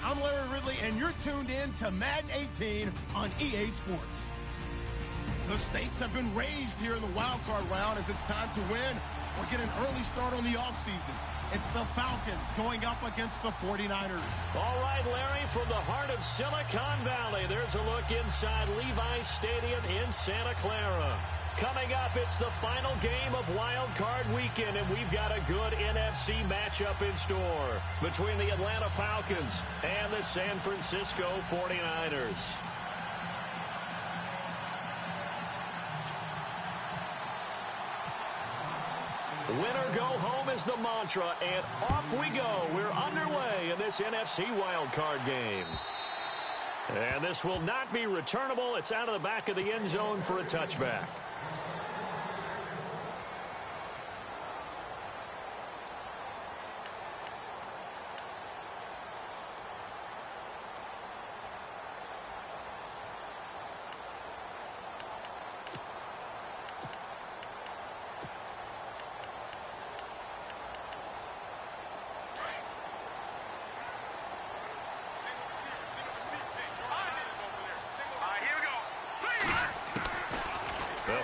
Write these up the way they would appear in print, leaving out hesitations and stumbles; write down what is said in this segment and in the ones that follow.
I'm Larry Ridley, and you're tuned in to Madden 18 on EA Sports. The stakes have been raised here in the wild card round as it's time to win or get an early start on the offseason. It's the Falcons going up against the 49ers. All right, Larry, from the heart of Silicon Valley, there's a look inside Levi's Stadium in Santa Clara. Coming up, it's the final game of Wild Card Weekend, and we've got a good NFC matchup in store between the Atlanta Falcons and the San Francisco 49ers. Winner go home is the mantra, and off we go. We're underway in this NFC wildcard game. And this will not be returnable. It's out of the back of the end zone for a touchback.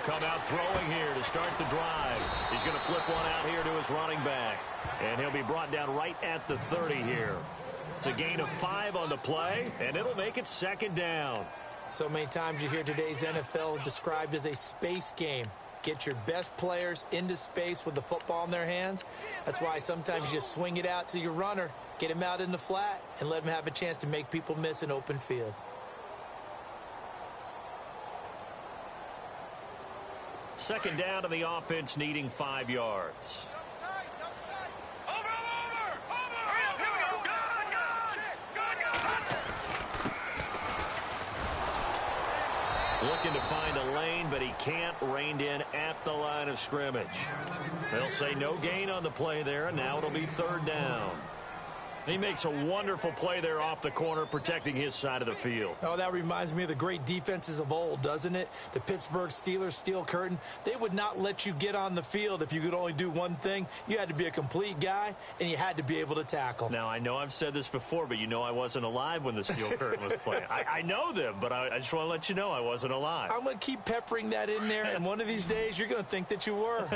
Come out throwing here to start the drive. He's going to flip one out here to his running back. And he'll be brought down right at the 30 here. It's a gain of 5 on the play, and it'll make it second down. So many times you hear today's NFL described as a space game. Get your best players into space with the football in their hands. That's why sometimes you just swing it out to your runner, get him out in the flat, and let him have a chance to make people miss an open field. Second down to the offense, needing 5 yards. Looking to find a lane, but he can't. Reined in at the line of scrimmage. They'll say no gain on the play there, and now it'll be third down. He makes a wonderful play there off the corner, protecting his side of the field. Oh, that reminds me of the great defenses of old, doesn't it? The Pittsburgh Steelers steel curtain. They would not let you get on the field if you could only do one thing. You had to be a complete guy, and you had to be able to tackle. Now, I know I've said this before, but you know I wasn't alive when the steel curtain was playing. I know them, but I just want to let you know I wasn't alive. I'm going to keep peppering that in there, and one of these days you're going to think that you were.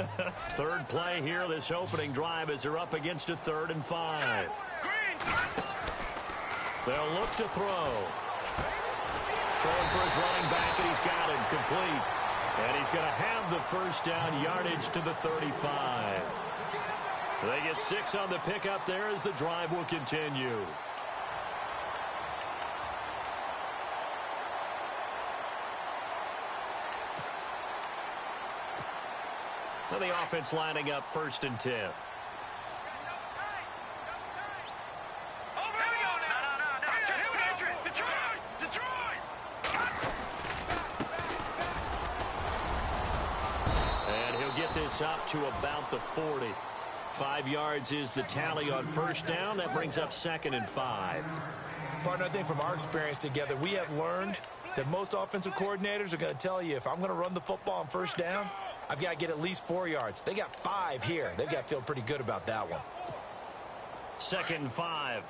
Third play here, this opening drive, as they're up against a 3rd and 5. They'll look to throw. Throwing for his running back, and he's got it complete. And he's going to have the first down, yardage to the 35. They get 6 on the pickup there as the drive will continue. Now the offense lining up 1st and 10. Up to about the 40. 5 yards is the tally on first down. That brings up 2nd and 5. Partner, I think from our experience together, we have learned that most offensive coordinators are going to tell you, if I'm going to run the football on first down, I've got to get at least 4 yards. They got 5 here. They've got to feel pretty good about that one. 2nd and 5.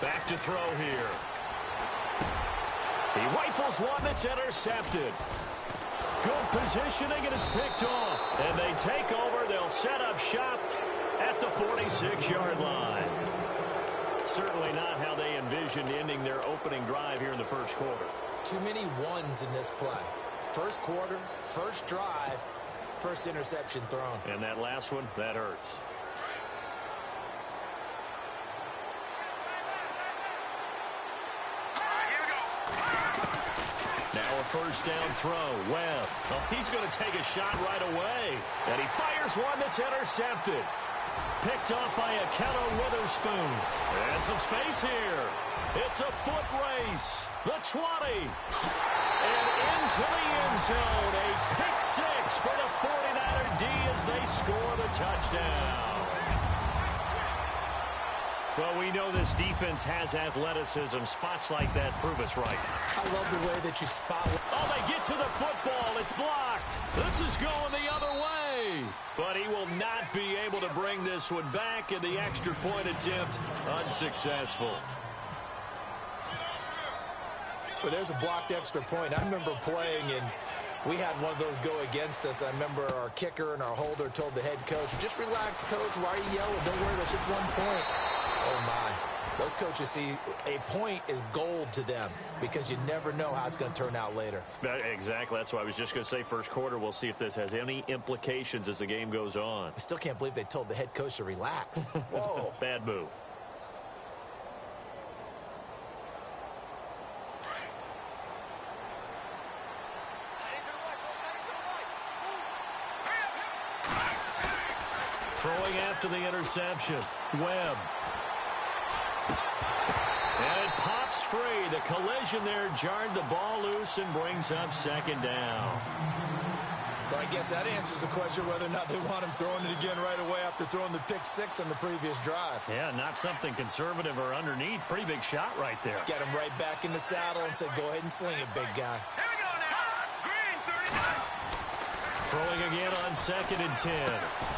Back to throw here. He rifles one that's intercepted. Good positioning, and it's picked off. And they take over. They'll set up shop at the 46-yard line. Certainly not how they envisioned ending their opening drive here in the first quarter. Too many ones in this play. First quarter, first drive, first interception thrown. And that last one, that hurts. First down throw. Webb. Well, he's going to take a shot right away. And he fires one that's intercepted. Picked off by Akello Witherspoon. And some space here. It's a foot race. The 20. And into the end zone. A pick 6 for the 49er D as they score the touchdown. Well, we know this defense has athleticism. Spots like that prove us right. I love the way that you spot. Oh, they get to the football. It's blocked. This is going the other way. But he will not be able to bring this one back, and the extra point attempt unsuccessful. Well, there's a blocked extra point. I remember playing, and we had one of those go against us. I remember our kicker and our holder told the head coach, just relax, coach. Why are you yelling? Don't worry, it's just 1 point. Oh, my. Those coaches see a point is gold to them because you never know how it's going to turn out later. Exactly. That's why I was just going to say first quarter. We'll see if this has any implications as the game goes on. I still can't believe they told the head coach to relax. Whoa. Bad move. Throwing after the interception. Webb. And it pops free. The collision there jarred the ball loose and brings up second down. Well, I guess that answers the question whether or not they want him throwing it again right away after throwing the pick six on the previous drive. Yeah, not something conservative or underneath. Pretty big shot right there. Get him right back in the saddle and say, go ahead and sling it, big guy. Here we go now. Green, 39. Throwing again on 2nd and 10.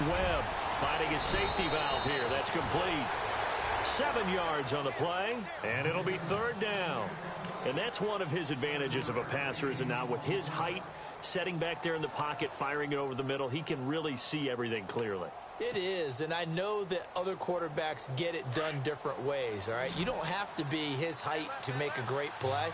Webb finding a safety valve here. That's complete. 7 yards on the play, and it'll be 3rd down. And that's one of his advantages of a passer, is it not? With his height, setting back there in the pocket, firing it over the middle, he can really see everything clearly. It is, and I know that other quarterbacks get it done different ways, all right? You don't have to be his height to make a great play.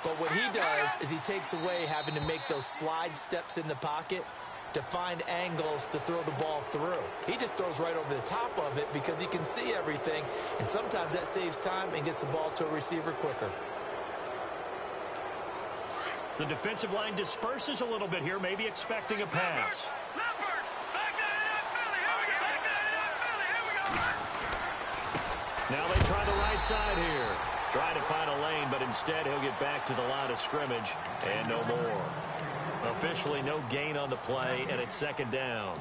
But what he does is he takes away having to make those slide steps in the pocket to find angles to throw the ball through. He just throws right over the top of it because he can see everything, and sometimes that saves time and gets the ball to a receiver quicker. The defensive line disperses a little bit here, maybe expecting a pass. Leopard, back that up, Philly. Here we go. Now they try the right side here. Trying to find a lane, but instead he'll get back to the line of scrimmage and no more. Officially no gain on the play, and it's 2nd down.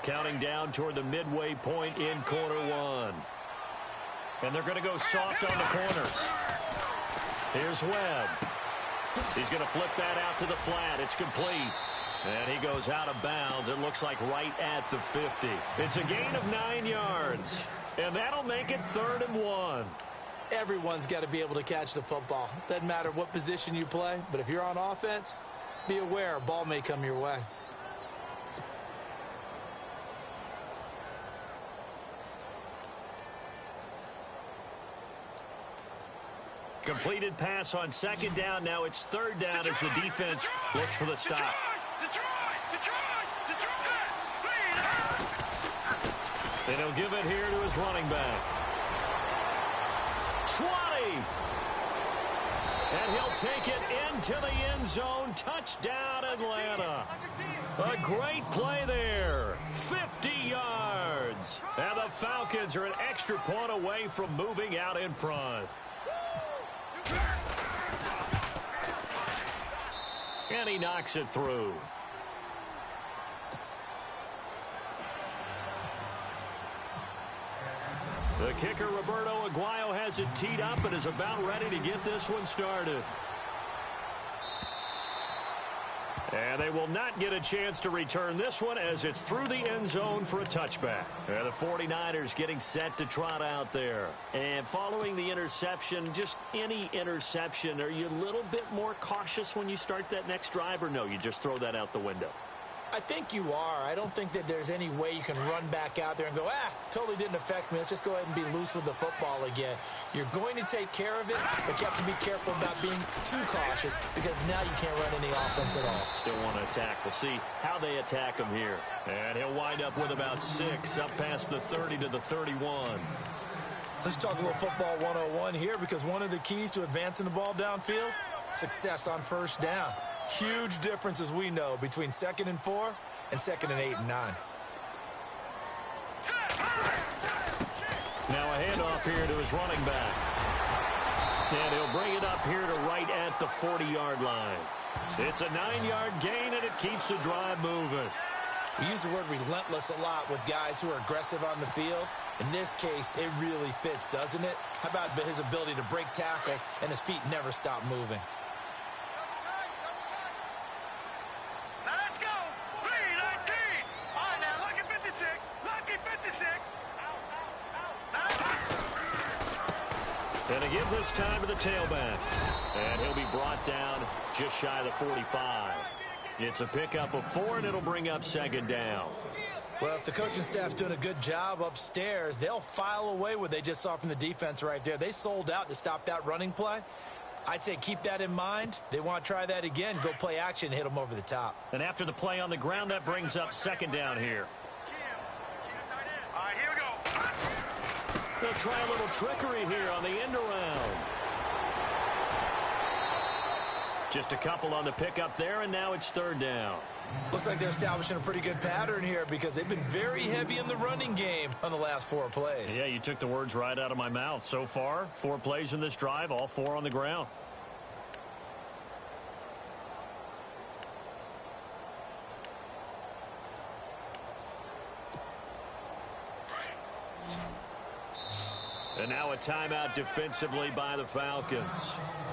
Counting down toward the midway point in quarter one. And they're going to go soft on the corners. Here's Webb. He's going to flip that out to the flat. It's complete. And he goes out of bounds. It looks like right at the 50. It's a gain of 9 yards. And that'll make it 3rd and 1. Everyone's got to be able to catch the football. Doesn't matter what position you play, but if you're on offense, be aware a ball may come your way. Completed pass on 2nd down. Now it's 3rd down as the defense looks for the stop. Detroit. And he'll give it here to his running back. 20. And he'll take it into the end zone. Touchdown, Atlanta. A great play there. 50 yards. And the Falcons are an extra point away from moving out in front. And he knocks it through. The kicker, Roberto Aguayo, has it teed up and is about ready to get this one started. And they will not get a chance to return this one as it's through the end zone for a touchback. And the 49ers getting set to trot out there. And following the interception, just any interception, are you a little bit more cautious when you start that next drive, or no, you just throw that out the window? I think you are. I don't think that there's any way you can run back out there and go, totally didn't affect me. Let's just go ahead and be loose with the football again. You're going to take care of it, but you have to be careful about being too cautious because now you can't run any offense at all. Still want to attack. We'll see how they attack him here. And he'll wind up with about 6 up past the 30 to the 31. Let's talk a little football 101 here because one of the keys to advancing the ball downfield, success on 1st down. Huge difference, as we know, between 2nd and 4 and 2nd and 8 and 9. Now a handoff here to his running back. And he'll bring it up here to right at the 40-yard line. It's a 9-yard gain, and it keeps the drive moving. We use the word relentless a lot with guys who are aggressive on the field. In this case, it really fits, doesn't it? How about his ability to break tackles and his feet never stop moving? Now let's go. 3-19. All right, now, lucky 56. Lucky 56. And they give this time to the tailback. And he'll be brought down just shy of the 45. It's a pickup of 4, and it'll bring up second down. Well, if the coaching staff's doing a good job upstairs, they'll file away what they just saw from the defense right there. They sold out to stop that running play. I'd say keep that in mind. They want to try that again, go play action, hit them over the top. And after the play on the ground, that brings up second down here. All right, here we go. They'll try a little trickery here on the end around. Just a couple on the pickup there, and now it's third down. Looks like they're establishing a pretty good pattern here because they've been very heavy in the running game on the last 4 plays. Yeah, you took the words right out of my mouth. So far, 4 plays in this drive, all 4 on the ground. And now a timeout defensively by the Falcons.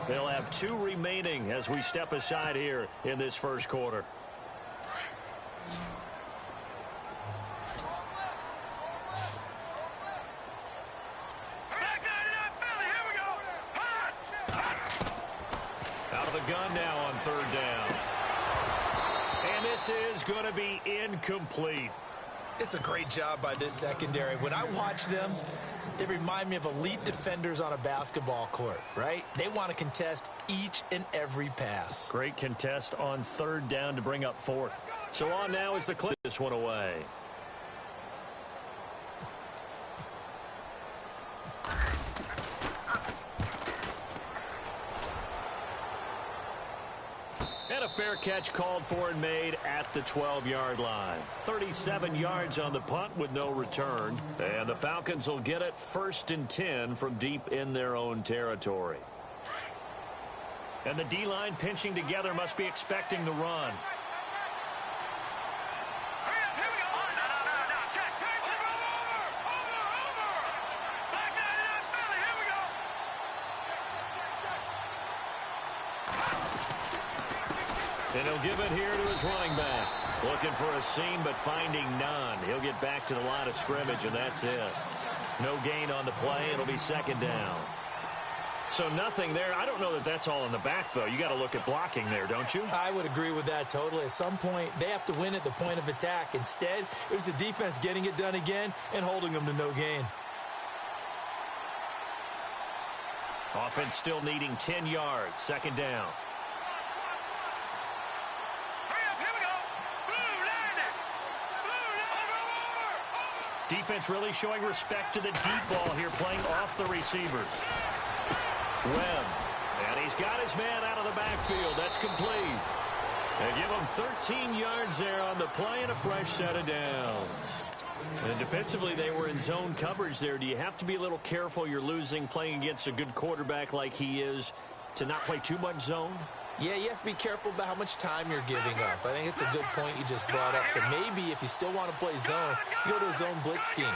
They'll have 2 remaining as we step aside here in this first quarter. Out of the gun now on third down. And this is going to be incomplete. It's a great job by this secondary. When I watch them, they remind me of elite defenders on a basketball court, right? They want to contest each and every pass. Great contest on third down to bring up 4th. So on now is the clip this one away. And a fair catch called for and made at the 12-yard line. 37 yards on the punt with no return. And the Falcons will get it 1st and 10 from deep in their own territory. And the D-line pinching together must be expecting the run. And he'll give it here to his running back. Looking for a seam, but finding none. He'll get back to the line of scrimmage, and that's it. No gain on the play. It'll be second down. So nothing there. I don't know that that's all in the back, though. You got to look at blocking there, don't you? I would agree with that totally. At some point, they have to win at the point of attack. Instead, it was the defense getting it done again and holding them to no gain. Offense still needing 10 yards. Second down. Defense really showing respect to the deep ball here, playing off the receivers. Webb, and he's got his man out of the backfield. That's complete. They give him 13 yards there on the play and a fresh set of downs. And defensively, they were in zone coverage there. Do you have to be a little careful? You're losing playing against a good quarterback like he is to not play too much zone? Yeah, you have to be careful about how much time you're giving up. I think it's a good point you just brought up. So maybe if you still want to play zone, you go to a zone blitz scheme.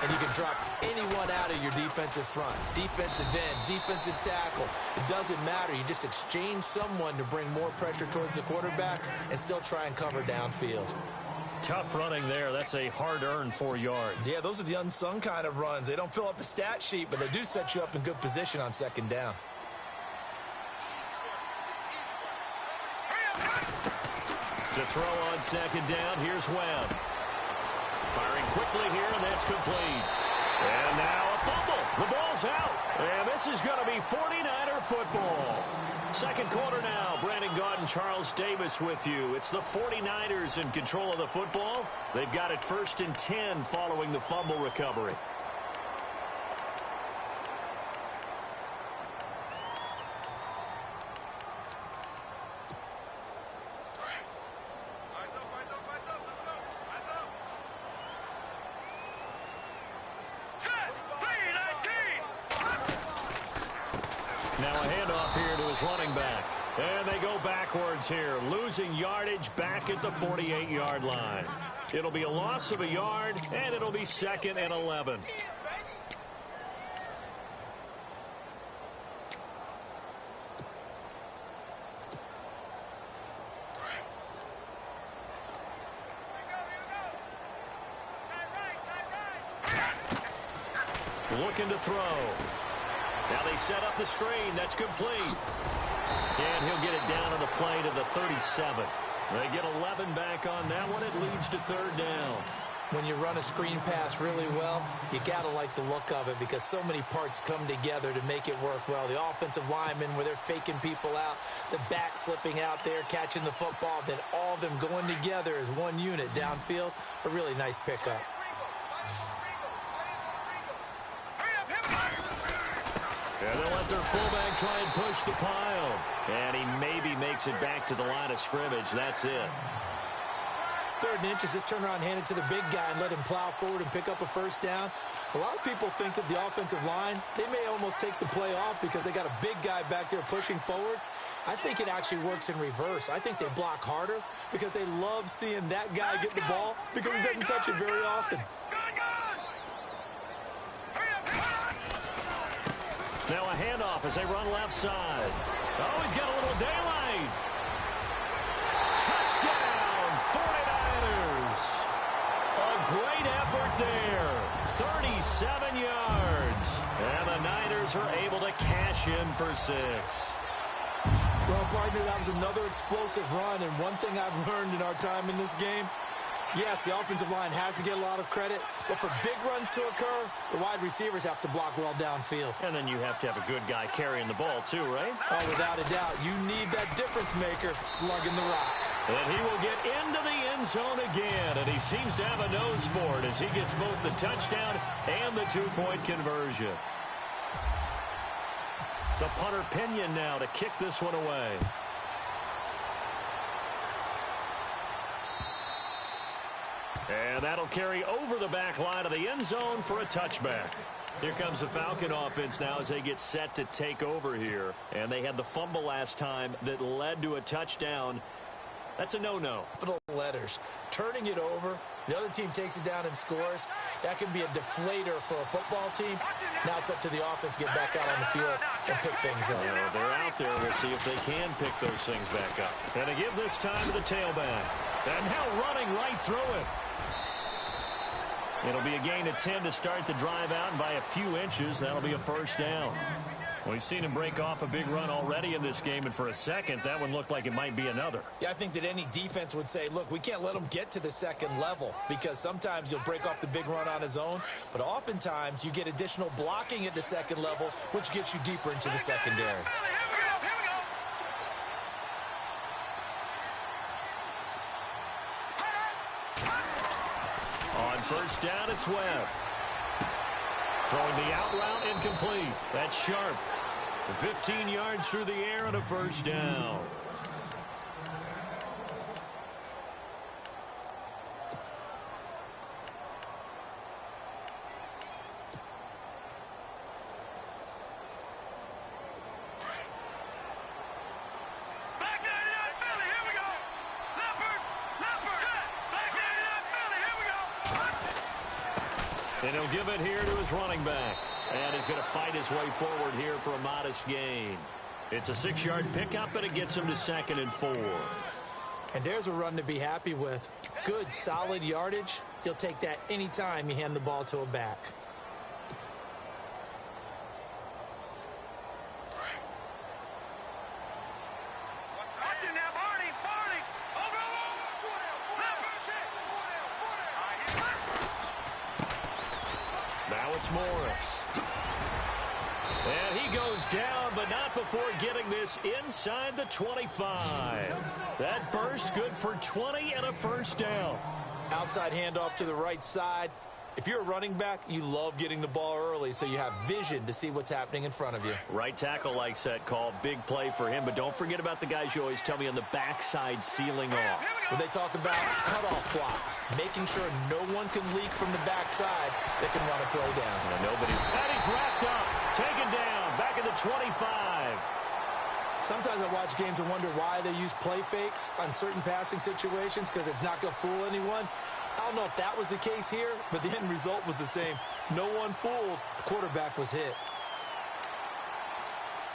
And you can drop anyone out of your defensive front. Defensive end, defensive tackle. It doesn't matter. You just exchange someone to bring more pressure towards the quarterback and still try and cover downfield. Tough running there. That's a hard-earned 4 yards. Yeah, those are the unsung kind of runs. They don't fill up the stat sheet, but they do set you up in good position on second down. To throw on second down, here's Webb. Firing quickly here, and that's complete. And now a fumble. The ball's out. And this is going to be 49er football. Second quarter now. Brandon Gaudin, Charles Davis with you. It's the 49ers in control of the football. They've got it 1st and 10 following the fumble recovery. Now a handoff here to his running back. And they go backwards here, losing yardage back at the 48-yard line. It'll be a loss of a yard, and it'll be 2nd and 11. Looking to throw. Now they set up the screen. That's complete. And he'll get it down on the play to the 37. They get 11 back on that one. It leads to 3rd down. When you run a screen pass really well, you got to like the look of it because so many parts come together to make it work well. The offensive linemen, where they're faking people out, the back slipping out there, catching the football, then all of them going together as one unit downfield. A really nice pickup. And they'll let their fullback try and push the pile. And he maybe makes it back to the line of scrimmage. That's it. 3rd and inches, just turn around, hand it to the big guy and let him plow forward and pick up a 1st down. A lot of people think that the offensive line, they may almost take the play off because they got a big guy back there pushing forward. I think it actually works in reverse. I think they block harder because they love seeing that guy get the ball because he doesn't touch it very often. Now a handoff as they run left side. Oh, he's got a little daylight. Touchdown, 49ers. A great effort there. 37 yards. And the Niners are able to cash in for 6. Well, partner, that was another explosive run. And one thing I've learned in our time in this game, yes, the offensive line has to get a lot of credit, but for big runs to occur, the wide receivers have to block well downfield. And then you have to have a good guy carrying the ball too, right? Oh, without a doubt. You need that difference maker lugging the rock. And he will get into the end zone again, and he seems to have a nose for it as he gets both the touchdown and the 2-point conversion. The punter Pinion now to kick this one away. And that'll carry over the back line of the end zone for a touchback. Here comes the Falcon offense now as they get set to take over here. And they had the fumble last time that led to a touchdown. That's a no-no. Little letters. Turning it over, the other team takes it down and scores. That can be a deflator for a football team. Now it's up to the offense to get back out on the field and pick things up. Yeah, they're out there. We'll see if they can pick those things back up. And to give this time to the tailback. And now running right through it. It'll be a gain of 10 to start the drive out, and by a few inches, that'll be a 1st down. We've seen him break off a big run already in this game, and for a second, that one looked like it might be another. Yeah, I think that any defense would say, look, we can't let him get to the 2nd level because sometimes he'll break off the big run on his own, but oftentimes you get additional blocking at the 2nd level, which gets you deeper into the secondary. On 1st down, it's Webb. Throwing the out route incomplete. That's Sharp. 15 yards through the air and a 1st down. And he'll give it here to his running back. And he's going to fight his way forward here for a modest gain. It's a 6-yard pickup, and it gets him to 2nd and 4. And there's a run to be happy with. Good, solid yardage. You'll take that anytime you hand the ball to a back. It's Morris. And he goes down, but not before getting this inside the 25. That burst good for 20 and a 1st down. Outside handoff to the right side. If you're a running back, you love getting the ball early so you have vision to see what's happening in front of you. Right tackle likes that call. Big play for him, but don't forget about the guys you always tell me on the backside sealing off. When they talk about cutoff blocks, making sure no one can leak from the backside that can run a play down. And nobody. And he's wrapped up, taken down, back at the 25. Sometimes I watch games and wonder why they use play fakes on certain passing situations because it's not going to fool anyone. I don't know if that was the case here, but the end result was the same. No one fooled. The quarterback was hit.